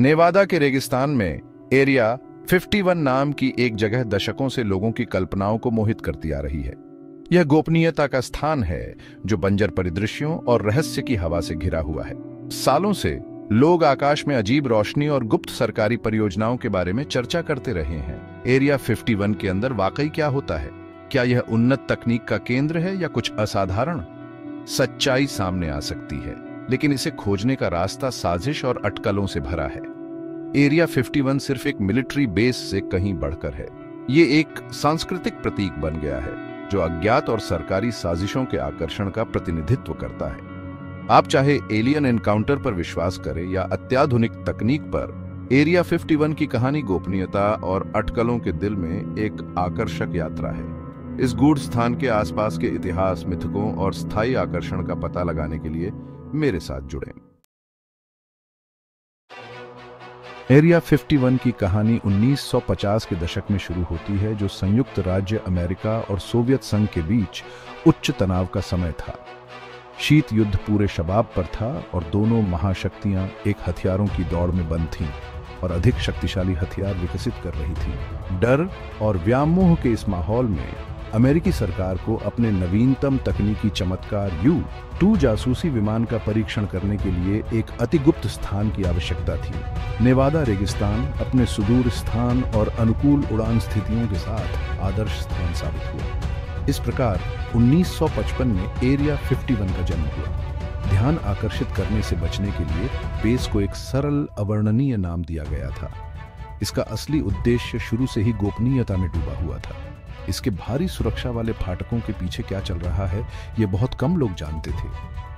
नेवादा के रेगिस्तान में एरिया 51 नाम की एक जगह दशकों से लोगों की कल्पनाओं को मोहित करती आ रही है। यह गोपनीयता का स्थान है जो बंजर परिदृश्यों और रहस्य की हवा से घिरा हुआ है। सालों से लोग आकाश में अजीब रोशनी और गुप्त सरकारी परियोजनाओं के बारे में चर्चा करते रहे हैं। एरिया 51 के अंदर वाकई क्या होता है? क्या यह उन्नत तकनीक का केंद्र है या कुछ असाधारण? सच्चाई सामने आ सकती है, लेकिन इसे खोजने का रास्ता साजिश और अटकलों से भरा है। एरिया 51 सिर्फ एक मिलिट्री बेस से कहीं बढ़कर है। ये एक सांस्कृतिक प्रतीक बन गया है जो अज्ञात और सरकारी साजिशों के आकर्षण का प्रतिनिधित्व करता है। आप चाहे एलियन एनकाउंटर पर विश्वास करें या अत्याधुनिक तकनीक पर, एरिया 51 की कहानी गोपनीयता और अटकलों के दिल में एक आकर्षक यात्रा है। इस गूढ़ स्थान के आसपास के इतिहास, मिथकों और स्थायी आकर्षण का पता लगाने के लिए मेरे साथ जुड़ें। एरिया 51 की कहानी 1950 के दशक में शुरू होती है, जो संयुक्त राज्य अमेरिका और सोवियत संघ के बीच उच्च तनाव का समय था। शीत युद्ध पूरे शबाब पर था और दोनों महाशक्तियां एक हथियारों की दौड़ में बंद थीं और अधिक शक्तिशाली हथियार विकसित कर रही थीं। डर और व्यामोह के इस माहौल में अमेरिकी सरकार को अपने नवीनतम तकनीकी चमत्कार U-2 जासूसी विमान का परीक्षण करने के लिए एक अति गुप्त स्थान की आवश्यकता थी। नेवादा रेगिस्तान अपने सुदूर स्थान और अनुकूल उड़ान स्थितियों के साथ आदर्श स्थान साबित हुआ। इस प्रकार 1955 में एरिया 51 का जन्म हुआ। ध्यान आकर्षित करने से बचने के लिए बेस को एक सरल अवर्णनीय नाम दिया गया था। इसका असली उद्देश्य शुरू से ही गोपनीयता में डूबा हुआ था। इसके भारी सुरक्षा वाले फाटकों के पीछे क्या चल रहा है, ये बहुत कम लोग जानते थे।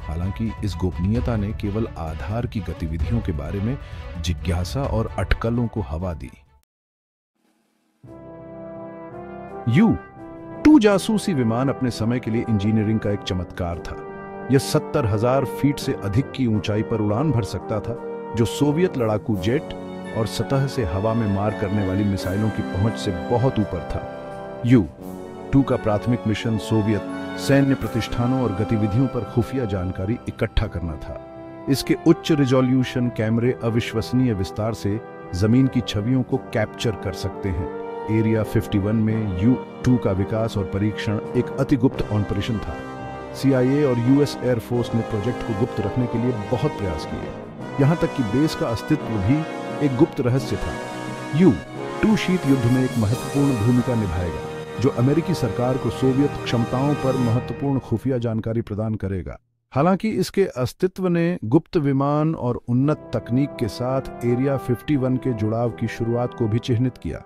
हालांकि इस गोपनीयता ने केवल आधार की गतिविधियों के बारे में जिज्ञासा और अटकलों को हवा दी। U-2 जासूसी विमान अपने समय के लिए इंजीनियरिंग का एक चमत्कार था। यह 70,000 फीट से अधिक की ऊंचाई पर उड़ान भर सकता था, जो सोवियत लड़ाकू जेट और सतह से हवा में मार करने वाली मिसाइलों की पहुंच से बहुत ऊपर था। U-2 का प्राथमिक मिशन सोवियत सैन्य प्रतिष्ठानों और गतिविधियों पर खुफिया जानकारी इकट्ठा करना था। इसके उच्च रिजोल्यूशन कैमरे अविश्वसनीय विस्तार से जमीन की छवियों को कैप्चर कर सकते हैं। एरिया 51 में U-2 का विकास और परीक्षण एक अति गुप्त ऑपरेशन था। CIA और US एयरफोर्स ने प्रोजेक्ट को गुप्त रखने के लिए बहुत प्रयास किए। यहां तक कि बेस का अस्तित्व भी एक गुप्त रहस्य था। U-2 शीत युद्ध में एक महत्वपूर्ण भूमिका निभाएगा, जो अमेरिकी सरकार को सोवियत क्षमताओं पर महत्वपूर्ण खुफिया जानकारी प्रदान करेगा। हालांकि इसके अस्तित्व ने गुप्त विमान और उन्नत तकनीक के साथ एरिया 51 के जुड़ाव की शुरुआत को भी चिह्नित किया।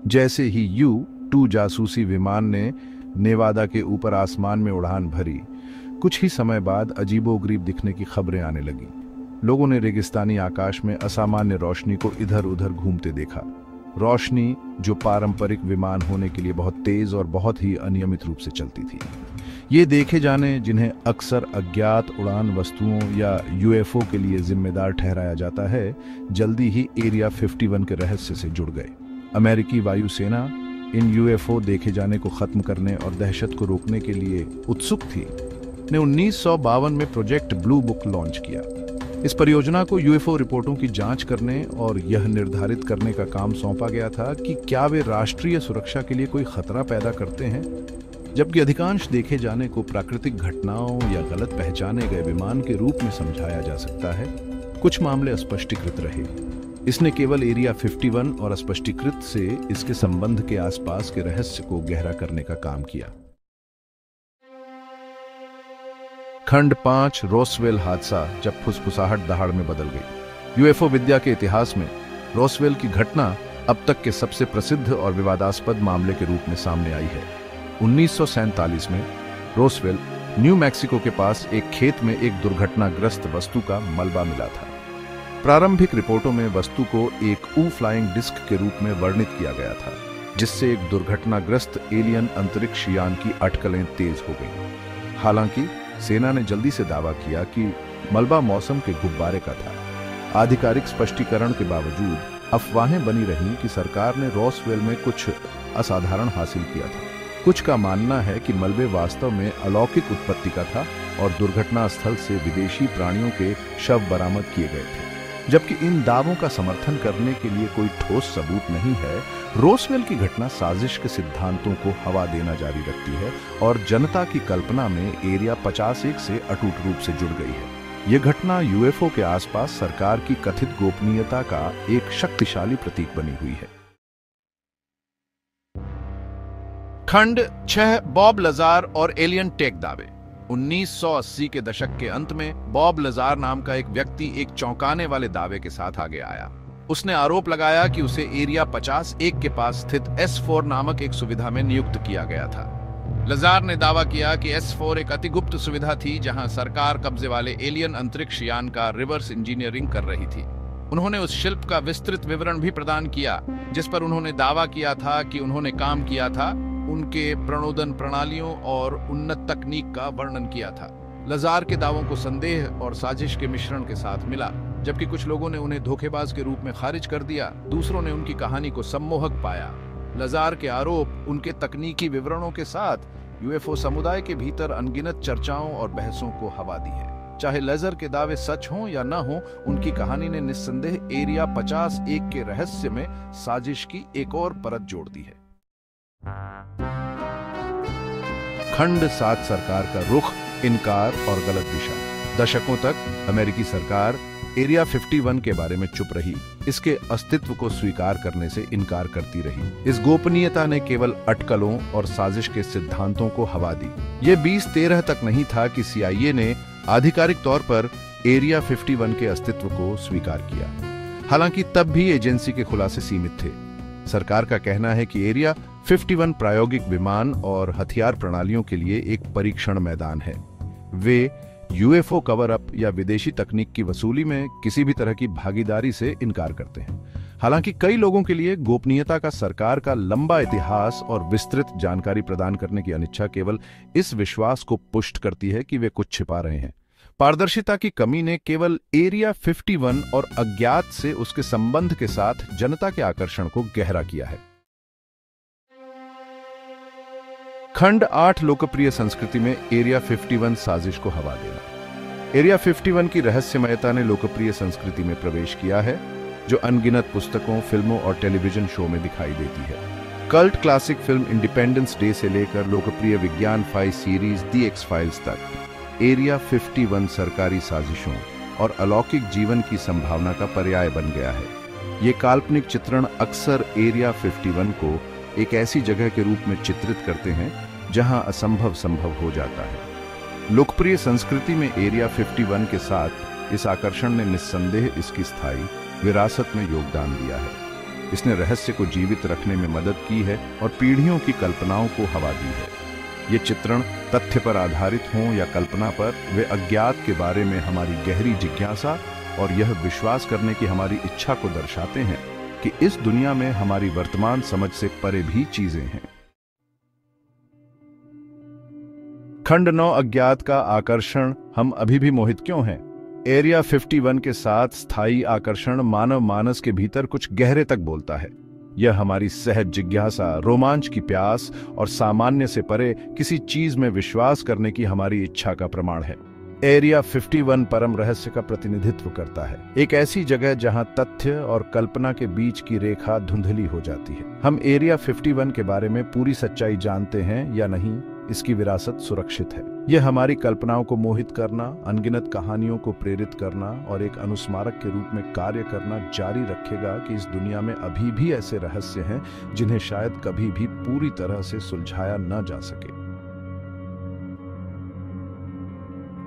जैसे ही U-2 जासूसी विमान ने नेवादा के ऊपर आसमान में उड़ान भरी, कुछ ही समय बाद अजीबोगरीब दिखने की खबरें आने लगी। लोगों ने रेगिस्तानी आकाश में असामान्य रोशनी को इधर उधर घूमते देखा। रोशनी जो पारंपरिक विमान होने के लिए बहुत तेज और बहुत ही अनियमित रूप से चलती थी। ये देखे जाने, जिन्हें अक्सर अज्ञात उड़ान वस्तुओं या UFO के लिए जिम्मेदार ठहराया जाता है, जल्दी ही एरिया 51 के रहस्य से जुड़ गए। अमेरिकी वायुसेना इन UFO देखे जाने को खत्म करने और दहशत को रोकने के लिए उत्सुक थी, ने 1952 में प्रोजेक्ट ब्लू बुक लॉन्च किया। इस परियोजना को UFO रिपोर्टों की जांच करने और यह निर्धारित करने का काम सौंपा गया था कि क्या वे राष्ट्रीय सुरक्षा के लिए कोई खतरा पैदा करते हैं। जबकि अधिकांश देखे जाने को प्राकृतिक घटनाओं या गलत पहचाने गए विमान के रूप में समझाया जा सकता है, कुछ मामले अस्पष्टीकृत रहे। इसने केवल एरिया 51 और अस्पष्टीकृत से इसके संबंध के आसपास के रहस्य को गहरा करने का काम किया। खंड 5 रोसवेल हादसा, जब फुसफुसाहट दहाड़ में बदल गई। UFO विद्या के इतिहास में रोसवेल की घटना अब तक के सबसे प्रसिद्ध और विवादास्पद मामले के रूप में सामने आई है। 1947 में रोसवेल, न्यू मैक्सिको के पास एक खेत में एक दुर्घटनाग्रस्त वस्तु का मलबा मिला था। प्रारंभिक रिपोर्टों में वस्तु को एक फ्लाइंग डिस्क के रूप में वर्णित किया गया था, जिससे एक दुर्घटनाग्रस्त एलियन अंतरिक्ष यान की अटकलें तेज हो गईं। हालांकि सेना ने जल्दी से दावा किया कि मलबा मौसम के गुब्बारे का था। आधिकारिक स्पष्टीकरण के बावजूद अफवाहें बनी रहीं कि सरकार ने रोसवेल में कुछ असाधारण हासिल किया था। कुछ का मानना है कि मलबे वास्तव में अलौकिक उत्पत्ति का था और दुर्घटना स्थल से विदेशी प्राणियों के शव बरामद किए गए थे। जबकि इन दावों का समर्थन करने के लिए कोई ठोस सबूत नहीं है, रोसवेल की घटना साजिश के सिद्धांतों को हवा देना जारी रखती है और जनता की कल्पना में एरिया 51 से अटूट रूप से जुड़ गई है। यह घटना यूएफओ के आसपास सरकार की कथित गोपनीयता का एक शक्तिशाली प्रतीक बनी हुई है। खंड 6 बॉब लजार और एलियन टेक दावे। 1980 के दशक के अंत में बॉब लजार नाम का एक व्यक्ति एक चौंकाने वाले दावे के साथ आगे आया। उसने आरोप लगाया कि उसे एरिया 51 के पास स्थित S4 नामक एक सुविधा में नियुक्त किया गया था। लजार ने दावा किया कि S4 एक अति गुप्त सुविधा थी जहां सरकार कब्जे वाले एलियन अंतरिक्ष यान का रिवर्स इंजीनियरिंग कर रही थी। उन्होंने उस शिल्प का विस्तृत विवरण भी प्रदान किया जिस पर उन्होंने दावा किया था कि उन्होंने काम किया था। उनके प्रणोदन प्रणालियों और उन्नत तकनीक का वर्णन किया था। लजार के दावों को संदेह और साजिश के मिश्रण के साथ मिला। जबकि कुछ लोगों ने उन्हें धोखेबाज के रूप में खारिज कर दिया, दूसरों ने उनकी कहानी को सम्मोहक पाया। लजार के आरोप उनके तकनीकी विवरणों के साथ यूएफओ समुदाय के भीतर अनगिनत चर्चाओं और बहसों को हवा दी है। चाहे लेजर के दावे सच हों या न हों, उनकी कहानी ने निस्संदेह एरिया 51 के रहस्य में साजिश की एक और परत जोड़ दी है। खंड 7 सरकार का रुख, इनकार और गलत दिशा। दशकों तक अमेरिकी सरकार एरिया 51 के बारे में चुप रही, इसके अस्तित्व को स्वीकार करने से इनकार करती रही। इस गोपनीयता ने केवल अटकलों और साजिश के सिद्धांतों को हवा दी। यह 2013 तक नहीं था कि CIA ने आधिकारिक तौर पर एरिया 51 के अस्तित्व को स्वीकार किया। हालांकि तब भी एजेंसी के खुलासे सीमित थे। सरकार का कहना है कि एरिया 51 प्रायोगिक विमान और हथियार प्रणालियों के लिए एक परीक्षण मैदान है। वे यूएफओ कवर अप या विदेशी तकनीक की वसूली में किसी भी तरह की भागीदारी से इनकार करते हैं। हालांकि कई लोगों के लिए गोपनीयता का सरकार का लंबा इतिहास और विस्तृत जानकारी प्रदान करने की अनिच्छा केवल इस विश्वास को पुष्ट करती है कि वे कुछ छिपा रहे हैं। पारदर्शिता की कमी ने केवल एरिया 51 और अज्ञात से उसके संबंध के साथ जनता के आकर्षण को गहरा किया है। खंड 8 लोकप्रिय संस्कृति में एरिया 51 साजिश को हवा देना। एरिया 51 की रहस्यमयता ने लोकप्रिय संस्कृति में प्रवेश किया है, जो अनगिनत पुस्तकों, फिल्मों और टेलीविजन शो में दिखाई देती है। Cult classic film independence day से लेकर लोकप्रिय विज्ञान फाई सीरीज दी एक्स फाइल्स तक एरिया 51 सरकारी साजिशों और अलौकिक जीवन की संभावना का पर्याय बन गया है। ये काल्पनिक चित्रण अक्सर एरिया 51 को एक ऐसी जगह के रूप में चित्रित करते हैं जहां असंभव संभव हो जाता है। लोकप्रिय संस्कृति में एरिया 51 के साथ इस आकर्षण ने निस्संदेह इसकी स्थायी विरासत में योगदान दिया है। इसने रहस्य को जीवित रखने में मदद की है और पीढ़ियों की कल्पनाओं को हवा दी है। ये चित्रण तथ्य पर आधारित हों या कल्पना पर, वे अज्ञात के बारे में हमारी गहरी जिज्ञासा और यह विश्वास करने की हमारी इच्छा को दर्शाते हैं कि इस दुनिया में हमारी वर्तमान समझ से परे भी चीजें हैं। खंड 9 अज्ञात का आकर्षण, हम अभी भी मोहित क्यों हैं? एरिया 51 के साथ स्थायी आकर्षण मानव मानस के भीतर कुछ गहरे तक बोलता है। यह हमारी सहज जिज्ञासा, रोमांच की प्यास और सामान्य से परे किसी चीज में विश्वास करने की हमारी इच्छा का प्रमाण है। एरिया 51 परम रहस्य का प्रतिनिधित्व करता है, एक ऐसी जगह जहां तथ्य और कल्पना के बीच की रेखा धुंधली हो जाती है। हम एरिया 51 के बारे में पूरी सच्चाई जानते हैं या नहीं, इसकी विरासत सुरक्षित है। यह हमारी कल्पनाओं को मोहित करना, अनगिनत कहानियों को प्रेरित करना और एक अनुस्मारक के रूप में कार्य करना जारी रखेगा कि इस दुनिया में अभी भी ऐसे रहस्य हैं जिन्हें शायद कभी भी पूरी तरह से सुलझाया न जा सके।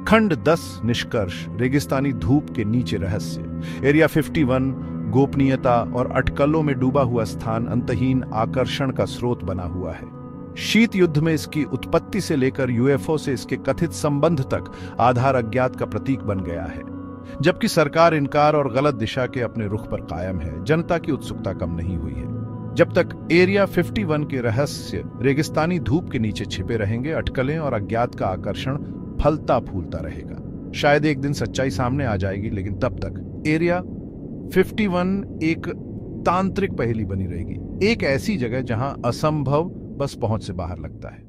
खंड 10 निष्कर्ष, रेगिस्तानी धूप के नीचे रहस्य। एरिया 51 गोपनीयता और अटकलों में डूबा हुआ स्थान अंतहीन आकर्षण का स्रोत बना हुआ है। शीत युद्ध में इसकी उत्पत्ति से लेकर यूएफओ से इसके कथित संबंध तक आधार अज्ञात का प्रतीक बन गया है। जबकि सरकार इनकार और गलत दिशा के अपने रुख पर कायम है, जनता की उत्सुकता कम नहीं हुई है। जब तक एरिया 51 के रहस्य रेगिस्तानी धूप के नीचे छिपे रहेंगे, अटकलें और अज्ञात का आकर्षण फलता फूलता रहेगा। शायद एक दिन सच्चाई सामने आ जाएगी, लेकिन तब तक एरिया 51 एक तांत्रिक पहेली बनी रहेगी, एक ऐसी जगह जहां असंभव बस पहुंच से बाहर लगता है।